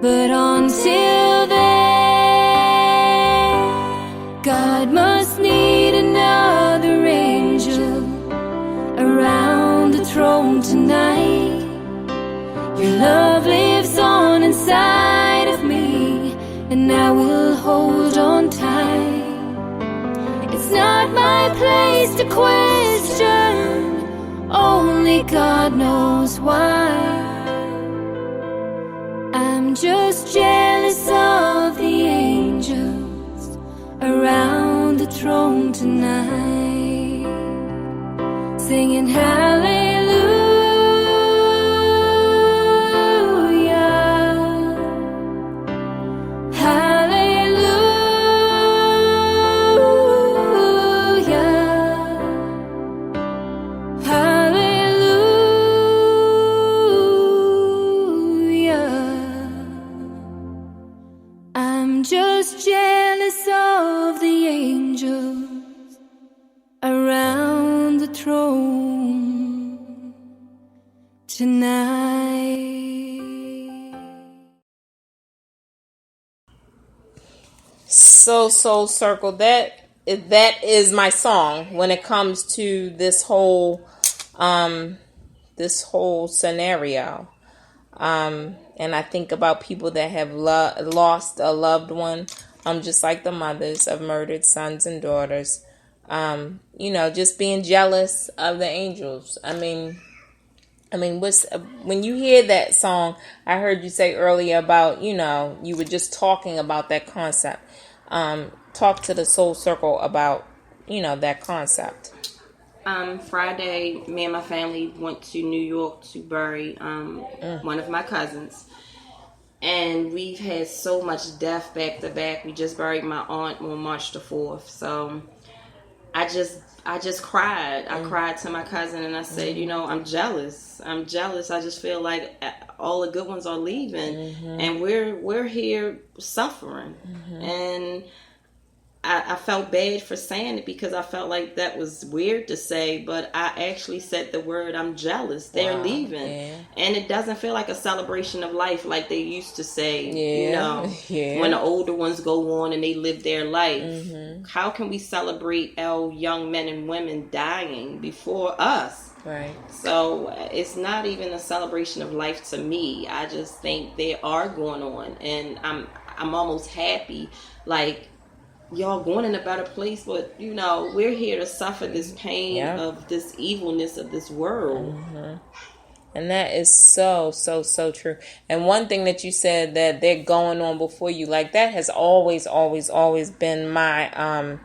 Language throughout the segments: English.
But until then, God must need another angel around the throne tonight. Your love lives on inside of me, and I will hold on tight. It's not my place to question, only God knows why. I'm just jealous of the angels around the throne tonight, singing hallelujah. Just jealous of the angels around the throne tonight. So Soul Circle, that is my song when it comes to this whole scenario. And I think about people that have lost a loved one, just like the mothers of murdered sons and daughters. Just being jealous of the angels. I mean, when you hear that song, I heard you say earlier about, you were just talking about that concept. Talk to the Soul Circle about, that concept. Friday, me and my family went to New York to bury one of my cousins. And we've had so much death back to back. We just buried my aunt on March the 4th. So I just cried. I cried to my cousin and I said, I'm jealous. I just feel like all the good ones are leaving and we're here suffering. And I felt bad for saying it because I felt like that was weird to say, but I actually said the word, I'm jealous. They're leaving. Yeah. And it doesn't feel like a celebration of life like they used to say, when the older ones go on and they live their life. How can we celebrate our young men and women dying before us? Right. So it's not even a celebration of life to me. I just think they are going on, and I'm almost happy, like, y'all going in a better place, but we're here to suffer this pain of this evilness of this world. And that is so true. And one thing that you said, that they're going on before you, like, that has always been my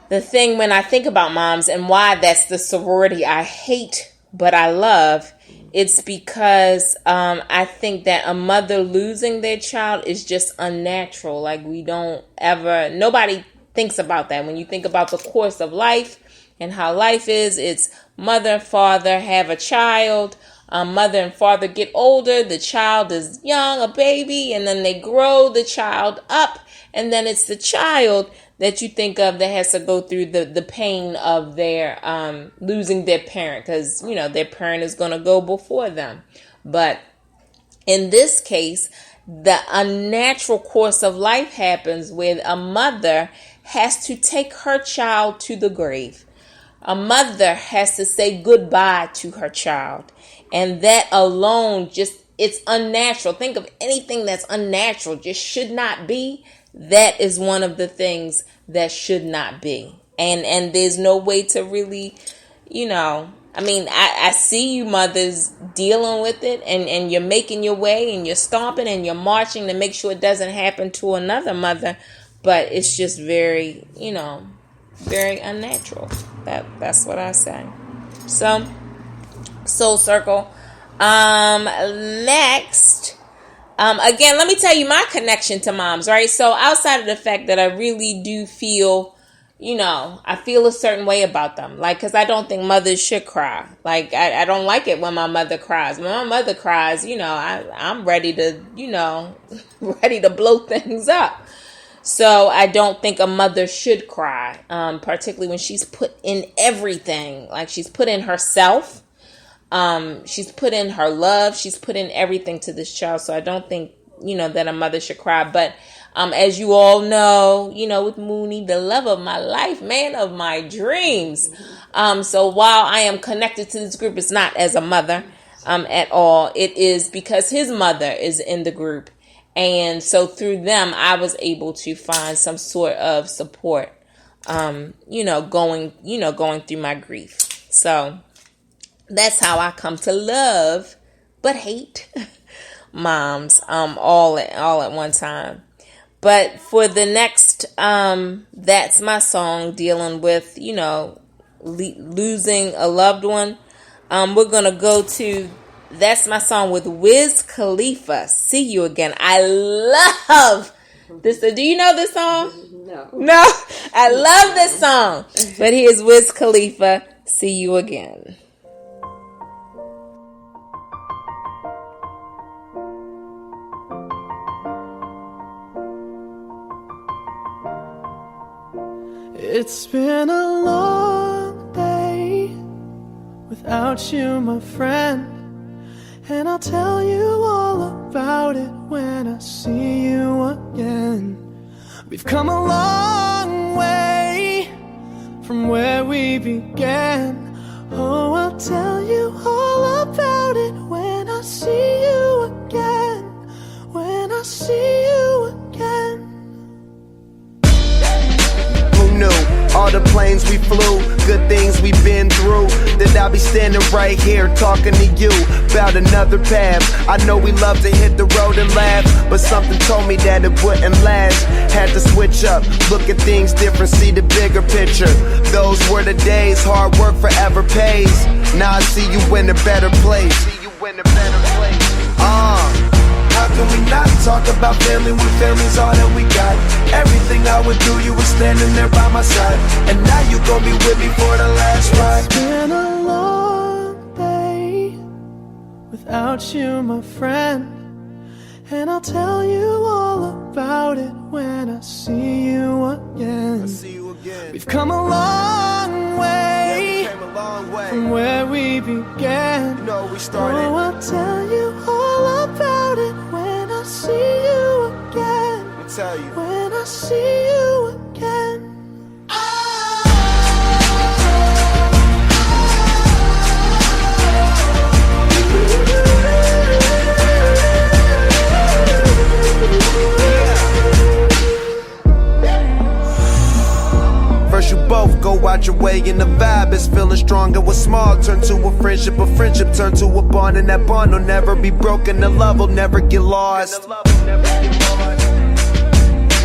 the thing when I think about moms, and why that's the sorority I hate but I love. It's because I think that a mother losing their child is just unnatural. Like, nobody thinks about that. When you think about the course of life and how life is, it's mother and father have a child. Mother and father get older. The child is young, a baby, and then they grow the child up. And then it's the child that you think of that has to go through the pain of their losing their parent, because their parent is going to go before them. But in this case, the unnatural course of life happens where a mother has to take her child to the grave. A mother has to say goodbye to her child, and that alone, it's unnatural. Think of anything that's unnatural, just should not be. That is one of the things that should not be. And there's no way to really, I see you mothers dealing with it, and you're making your way, and you're stomping and you're marching to make sure it doesn't happen to another mother. But it's just very, very unnatural. That's what I say. So, Soul Circle. Next. Again, let me tell you my connection to moms, right? So outside of the fact that I really do feel, I feel a certain way about them. Like, because I don't think mothers should cry. Like, I don't like it when my mother cries. When my mother cries, I'm ready to, ready to blow things up. So I don't think a mother should cry, particularly when she's put in everything. Like, she's put in herself. She's put in her love. She's put in everything to this child. So I don't think, that a mother should cry. But as you all know, with Mooney, the love of my life, man of my dreams. So while I am connected to this group, it's not as a mother at all. It is because his mother is in the group. And so through them, I was able to find some sort of support, going through my grief. So that's how I come to love, but hate moms, all at one time. But for the next, that's my song dealing with, losing a loved one. We're going to go to That's My Song with Wiz Khalifa, See You Again. I love this. Do you know this song? No? I love this song. But here's Wiz Khalifa, See You Again. It's been a long day without you, my friend, and I'll tell you all about it when I see you again. We've come a long way from where we began. Oh, I'll tell you all about it when I see you again. When I see you again. All the planes we flew, good things we've been through. That I'll be standing right here talking to you about another path. I know we love to hit the road and laugh, but something told me that it wouldn't last. Had to switch up, look at things different, see the bigger picture. Those were the days, hard work forever pays. Now I see you in a better place. How can we not talk about family when family's all that we got? Everything I would do, you were standing there by my side, and now you gon' be with me for the last ride. It's been a long day without you, my friend, and I'll tell you all about it when I see you again. We've come a long way, from where we began. We started. Oh, I'll tell you all about it when I see you again. When I see you again. First you both go out your way and the vibe is feeling stronger. What's small turn to a friendship turn to a bond, and that bond will never be broken. The love will never get lost.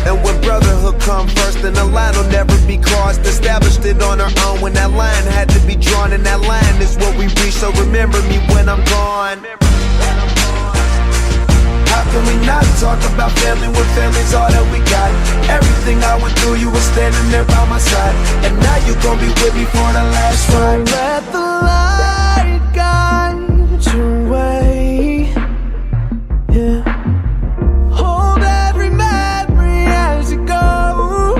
And when brotherhood come first, then the line will never be crossed. Established it on our own when that line had to be drawn, and that line is what we reach. So remember me when I'm gone. How can we not talk about family when family's all that we got? Everything I went through, you were standing there by my side, and now you gon' be with me for the last ride. Let the light guide your way. Yeah. Hold every memory as you go,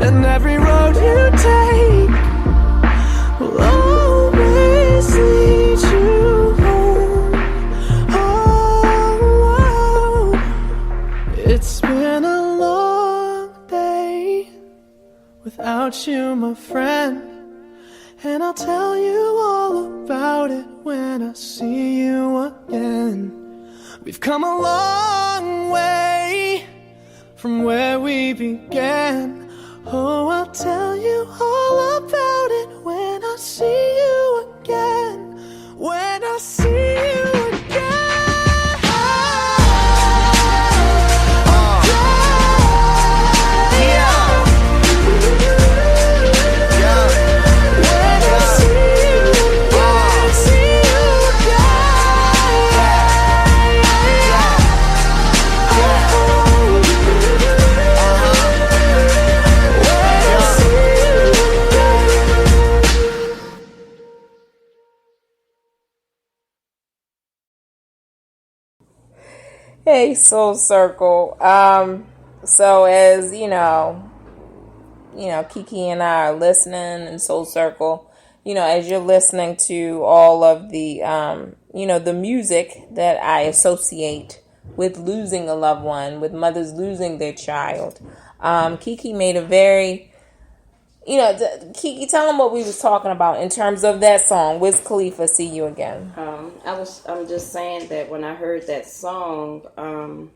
and every road you take will always lead you home. Oh, it's been a long day without you, my friend, and I'll tell you all about it when I see you again. We've come a long way from where we began. Oh, I'll tell you all about it when I see you again. When I see you again. Hey, Soul Circle. So as Keke and I are listening in Soul Circle, as you're listening to all of the, the music that I associate with losing a loved one, with mothers losing their child, Keke made a very, Keke, tell them what we was talking about in terms of that song, Wiz Khalifa, See You Again. I'm just saying that when I heard that song,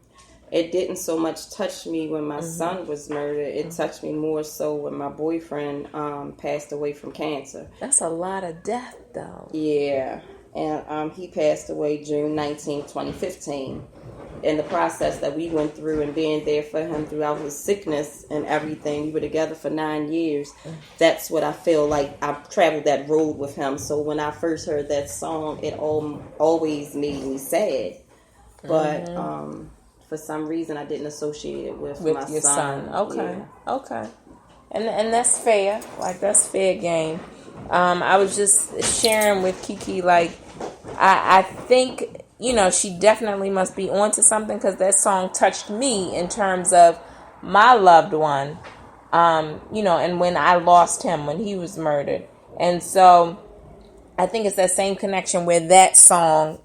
it didn't so much touch me when my son was murdered. It touched me more so when my boyfriend passed away from cancer. That's a lot of death, though. Yeah, and he passed away June 19, 2015. In the process that we went through and being there for him throughout his sickness and everything, we were together for 9 years. That's what I feel like. I've traveled that road with him. So when I first heard that song, it always made me sad. But for some reason, I didn't associate it with my your son. Okay, yeah. okay, and that's fair. Like, that's fair game. I was just sharing with Keke, like, I think, she definitely must be onto something, because that song touched me in terms of my loved one, and when I lost him, when he was murdered. And so I think it's that same connection where that song,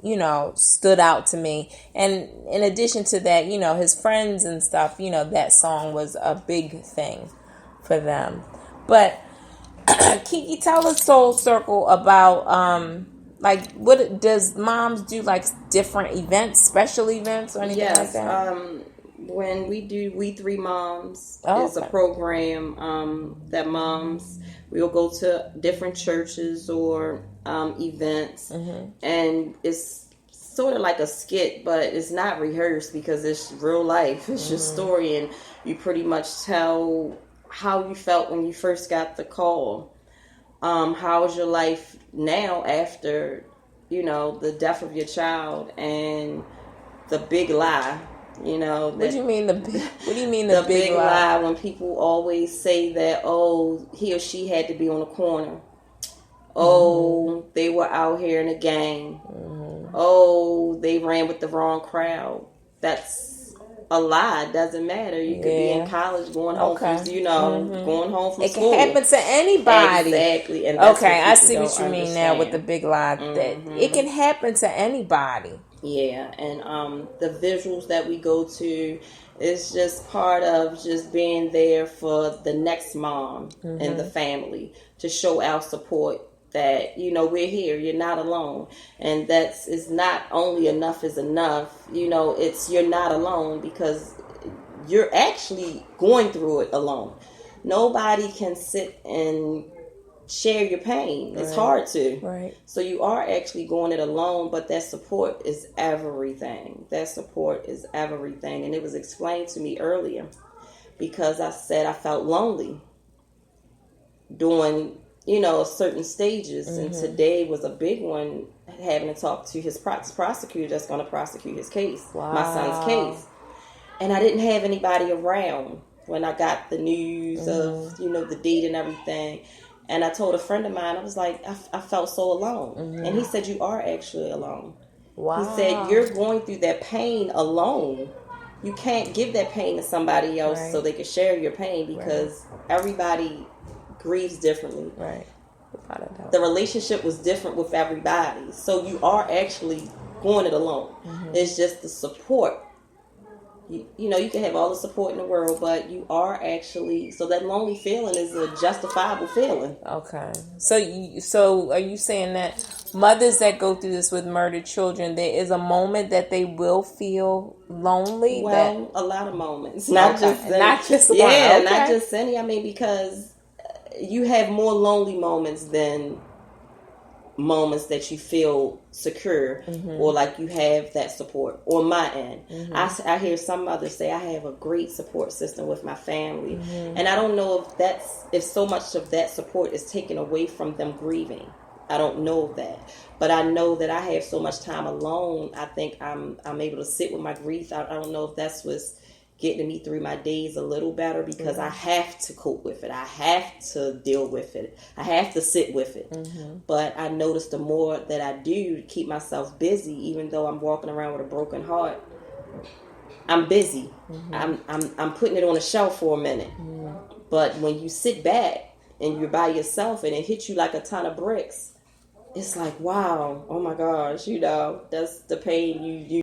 stood out to me. And in addition to that, his friends and stuff, that song was a big thing for them. But Keke, tell us, Soul Circle, about like, what does Moms do, like different events, special events, or anything like that? When we do We Three Moms, Oh, is a program that moms, we'll go to different churches or events, and it's sort of like a skit, but it's not rehearsed because it's real life. It's your story, and you pretty much tell how you felt when you first got the call. How is your life now after, the death of your child, and the big lie, What do you mean the big lie? When people always say that, oh, he or she had to be on the corner. Oh, they were out here in a gang. Oh, they ran with the wrong crowd. That's a lie. It doesn't matter. You could be in college, going home from, going home from school. It can happen to anybody. Exactly. And I see what you mean now with the big lie. That it can happen to anybody. Yeah, and the visuals that we go to is just part of just being there for the next mom and the family, to show our support that, we're here, you're not alone. And that's is not only enough is enough, it's you're not alone, because you're actually going through it alone. Nobody can sit and share your pain. It's hard to. Right. So you are actually going it alone, but that support is everything. That support is everything. And it was explained to me earlier, because I said I felt lonely during, certain stages. And today was a big one, having to talk to his prosecutor that's going to prosecute his case, my son's case. And I didn't have anybody around when I got the news of, the date and everything. And I told a friend of mine, I was like, I felt so alone. And he said, you are actually alone. Wow. He said, you're going through that pain alone. You can't give that pain to somebody else so they can share your pain, because everybody grieves differently. Right. The relationship was different with everybody. So you are actually going it alone. It's just the support. You can have all the support in the world, but you are actually, so that lonely feeling is a justifiable feeling. Okay. So are you saying that mothers that go through this with murdered children, there is a moment that they will feel lonely? Well, a lot of moments. Not just one. Yeah, okay. Not just any. I mean, because you have more lonely moments than moments that you feel secure or like you have that support on my end. I hear some mothers say, I have a great support system with my family, and I don't know if so much of that support is taken away from them grieving. I don't know that, but I know that I have so much time alone. I think I'm able to sit with my grief. I don't know if that's what's getting me through my days a little better, because I have to cope with it. I have to deal with it. I have to sit with it. But I notice the more that I do to keep myself busy, even though I'm walking around with a broken heart, I'm busy. I'm putting it on a shelf for a minute. But when you sit back and you're by yourself and it hits you like a ton of bricks, it's like, wow, oh my gosh, that's the pain you